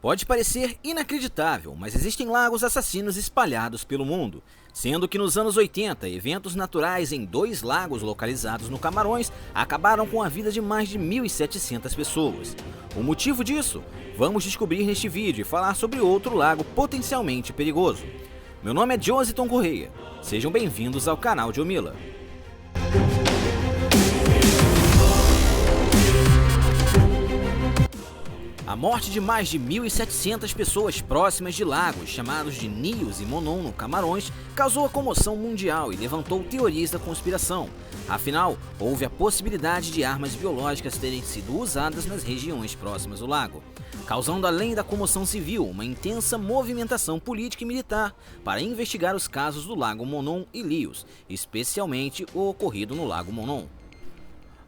Pode parecer inacreditável, mas existem lagos assassinos espalhados pelo mundo, sendo que nos anos 80, eventos naturais em 2 lagos localizados no Camarões acabaram com a vida de mais de 1.700 pessoas. O motivo disso? Vamos descobrir neste vídeo e falar sobre outro lago potencialmente perigoso. Meu nome é Jositon Correia, sejam bem-vindos ao canal de Omila. A morte de mais de 1.700 pessoas próximas de lagos chamados de Nios e Monon no Camarões causou a comoção mundial e levantou teorias da conspiração. Afinal, houve a possibilidade de armas biológicas terem sido usadas nas regiões próximas do lago, causando além da comoção civil uma intensa movimentação política e militar para investigar os casos do Lago Monon e Lios, especialmente o ocorrido no Lago Monon.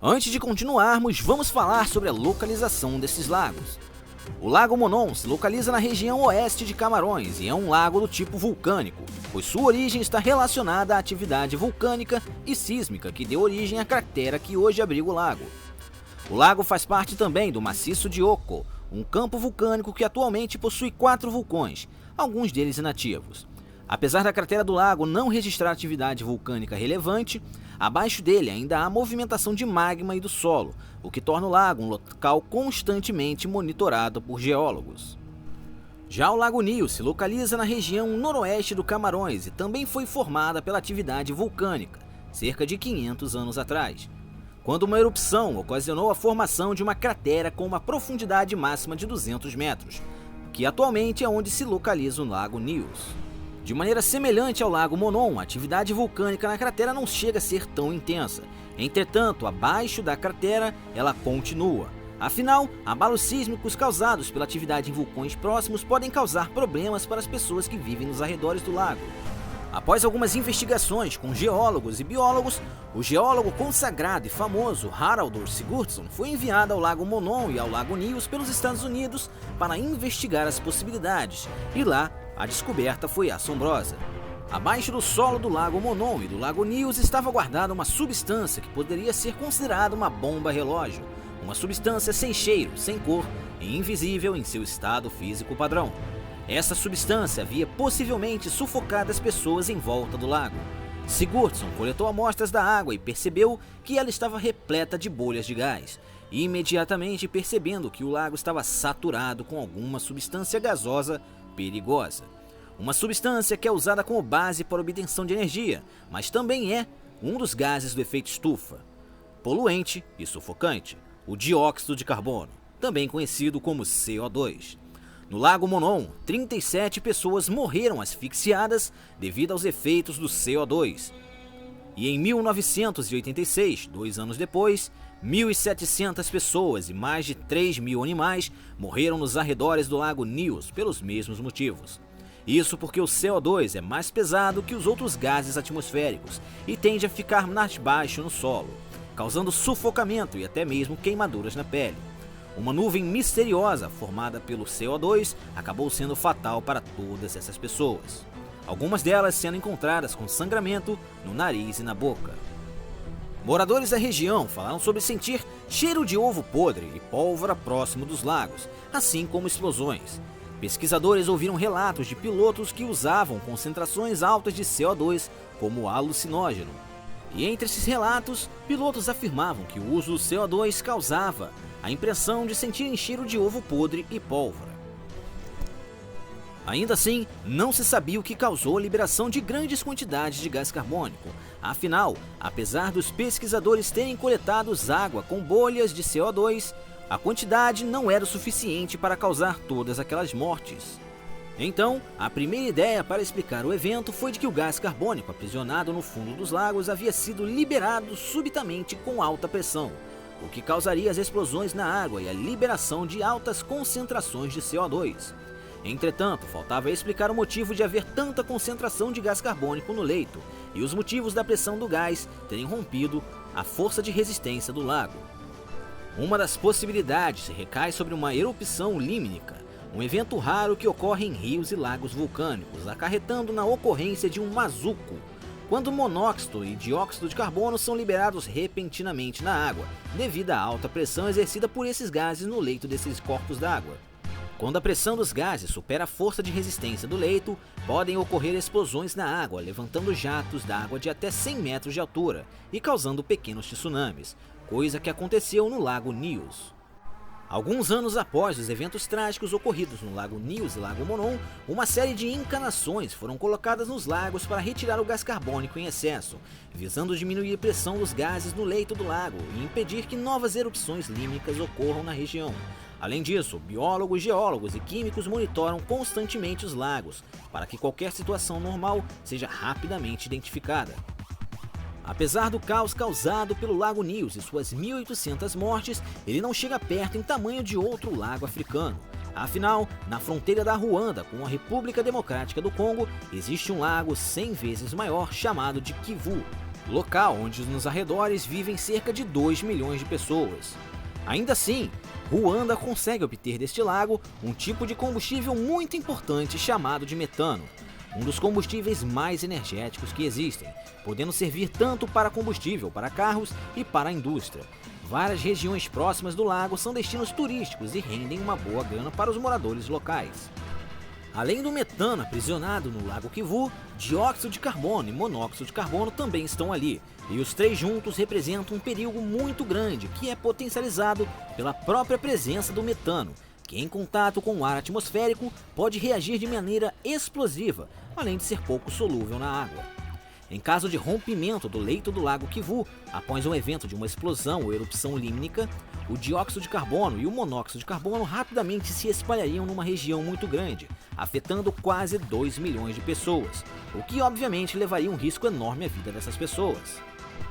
Antes de continuarmos, vamos falar sobre a localização desses lagos. O Lago Monon se localiza na região oeste de Camarões e é um lago do tipo vulcânico, pois sua origem está relacionada à atividade vulcânica e sísmica que deu origem à cratera que hoje abriga o lago. O lago faz parte também do maciço de Oko, um campo vulcânico que atualmente possui 4 vulcões, alguns deles inativos. Apesar da cratera do lago não registrar atividade vulcânica relevante, abaixo dele ainda há movimentação de magma e do solo, o que torna o lago um local constantemente monitorado por geólogos. Já o Lago Nios se localiza na região noroeste do Camarões e também foi formada pela atividade vulcânica, cerca de 500 anos atrás, quando uma erupção ocasionou a formação de uma cratera com uma profundidade máxima de 200 metros, que atualmente é onde se localiza o Lago Nios. De maneira semelhante ao Lago Monon, a atividade vulcânica na cratera não chega a ser tão intensa. Entretanto, abaixo da cratera, ela continua. Afinal, abalos sísmicos causados pela atividade em vulcões próximos podem causar problemas para as pessoas que vivem nos arredores do lago. Após algumas investigações com geólogos e biólogos, o geólogo consagrado e famoso Haraldur Sigurdsson foi enviado ao Lago Monon e ao Lago Nios pelos Estados Unidos para investigar as possibilidades, e lá a descoberta foi assombrosa. Abaixo do solo do Lago Monon e do Lago Nios estava guardada uma substância que poderia ser considerada uma bomba relógio, uma substância sem cheiro, sem cor e invisível em seu estado físico padrão. Essa substância havia possivelmente sufocado as pessoas em volta do lago. Sigurdsson coletou amostras da água e percebeu que ela estava repleta de bolhas de gás, e imediatamente percebendo que o lago estava saturado com alguma substância gasosa perigosa. Uma substância que é usada como base para obtenção de energia, mas também é um dos gases do efeito estufa, poluente e sufocante, o dióxido de carbono, também conhecido como CO2. No Lago Monon, 37 pessoas morreram asfixiadas devido aos efeitos do CO2. E em 1986, 2 anos depois, 1.700 pessoas e mais de 3.000 animais morreram nos arredores do Lago Nios pelos mesmos motivos. Isso porque o CO2 é mais pesado que os outros gases atmosféricos e tende a ficar mais baixo no solo, causando sufocamento e até mesmo queimaduras na pele. Uma nuvem misteriosa formada pelo CO2 acabou sendo fatal para todas essas pessoas, algumas delas sendo encontradas com sangramento no nariz e na boca. Moradores da região falaram sobre sentir cheiro de ovo podre e pólvora próximo dos lagos, assim como explosões. Pesquisadores ouviram relatos de pilotos que usavam concentrações altas de CO2 como alucinógeno. E entre esses relatos, pilotos afirmavam que o uso do CO2 causava a impressão de sentirem cheiro de ovo podre e pólvora. Ainda assim, não se sabia o que causou a liberação de grandes quantidades de gás carbônico. Afinal, apesar dos pesquisadores terem coletado água com bolhas de CO2, a quantidade não era o suficiente para causar todas aquelas mortes. Então, a primeira ideia para explicar o evento foi de que o gás carbônico aprisionado no fundo dos lagos havia sido liberado subitamente com alta pressão, o que causaria as explosões na água e a liberação de altas concentrações de CO2. Entretanto, faltava explicar o motivo de haver tanta concentração de gás carbônico no leito e os motivos da pressão do gás terem rompido a força de resistência do lago. Uma das possibilidades recai sobre uma erupção límnica, um evento raro que ocorre em rios e lagos vulcânicos, acarretando na ocorrência de um mazuco, quando monóxido e dióxido de carbono são liberados repentinamente na água, devido à alta pressão exercida por esses gases no leito desses corpos d'água. Quando a pressão dos gases supera a força de resistência do leito, podem ocorrer explosões na água, levantando jatos d'água de até 100 metros de altura e causando pequenos tsunamis, coisa que aconteceu no Lago Nyos. Alguns anos após os eventos trágicos ocorridos no Lago Nyos e Lago Monon, uma série de encanações foram colocadas nos lagos para retirar o gás carbônico em excesso, visando diminuir a pressão dos gases no leito do lago e impedir que novas erupções límnicas ocorram na região. Além disso, biólogos, geólogos e químicos monitoram constantemente os lagos, para que qualquer situação normal seja rapidamente identificada. Apesar do caos causado pelo Lago Nyos e suas 1.800 mortes, ele não chega perto em tamanho de outro lago africano. Afinal, na fronteira da Ruanda com a República Democrática do Congo, existe um lago 100 vezes maior chamado de Kivu, local onde nos arredores vivem cerca de 2 milhões de pessoas. Ainda assim, Ruanda consegue obter deste lago um tipo de combustível muito importante chamado de metano, um dos combustíveis mais energéticos que existem, podendo servir tanto para combustível para carros e para a indústria. Várias regiões próximas do lago são destinos turísticos e rendem uma boa grana para os moradores locais. Além do metano aprisionado no Lago Kivu, dióxido de carbono e monóxido de carbono também estão ali, e os três juntos representam um perigo muito grande que é potencializado pela própria presença do metano, que em contato com o ar atmosférico pode reagir de maneira explosiva, além de ser pouco solúvel na água. Em caso de rompimento do leito do Lago Kivu, após um evento de uma explosão ou erupção límnica, o dióxido de carbono e o monóxido de carbono rapidamente se espalhariam numa região muito grande, afetando quase 2 milhões de pessoas, o que obviamente levaria um risco enorme à vida dessas pessoas.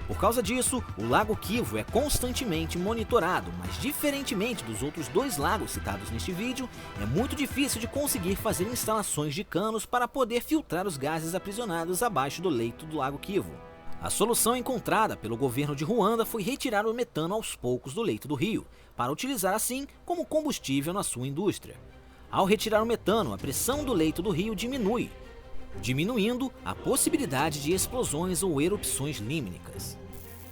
Por causa disso, o Lago Kivu é constantemente monitorado, mas diferentemente dos outros dois lagos citados neste vídeo, é muito difícil de conseguir fazer instalações de canos para poder filtrar os gases aprisionados abaixo do leito do Lago Kivu. A solução encontrada pelo governo de Ruanda foi retirar o metano aos poucos do leito do rio, para utilizar assim como combustível na sua indústria. Ao retirar o metano, a pressão do leito do rio diminui, diminuindo a possibilidade de explosões ou erupções límnicas.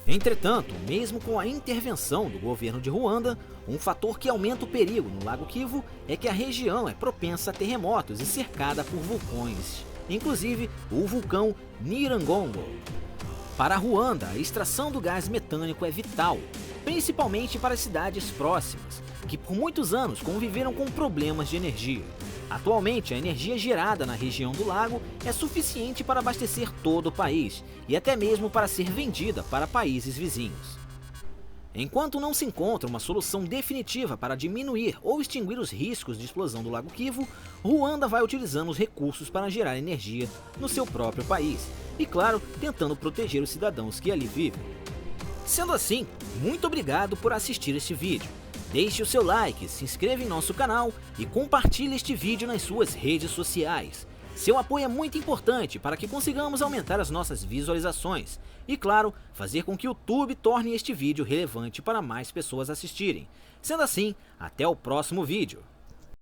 Entretanto, mesmo com a intervenção do governo de Ruanda, um fator que aumenta o perigo no Lago Kivu é que a região é propensa a terremotos e cercada por vulcões, inclusive o vulcão Nyiragongo. Para Ruanda, a extração do gás metânico é vital, principalmente para as cidades próximas, que por muitos anos conviveram com problemas de energia. Atualmente, a energia gerada na região do lago é suficiente para abastecer todo o país e até mesmo para ser vendida para países vizinhos. Enquanto não se encontra uma solução definitiva para diminuir ou extinguir os riscos de explosão do Lago Kivu, Ruanda vai utilizando os recursos para gerar energia no seu próprio país e, claro, tentando proteger os cidadãos que ali vivem. Sendo assim, muito obrigado por assistir este vídeo. Deixe o seu like, se inscreva em nosso canal e compartilhe este vídeo nas suas redes sociais. Seu apoio é muito importante para que consigamos aumentar as nossas visualizações e, claro, fazer com que o YouTube torne este vídeo relevante para mais pessoas assistirem. Sendo assim, até o próximo vídeo.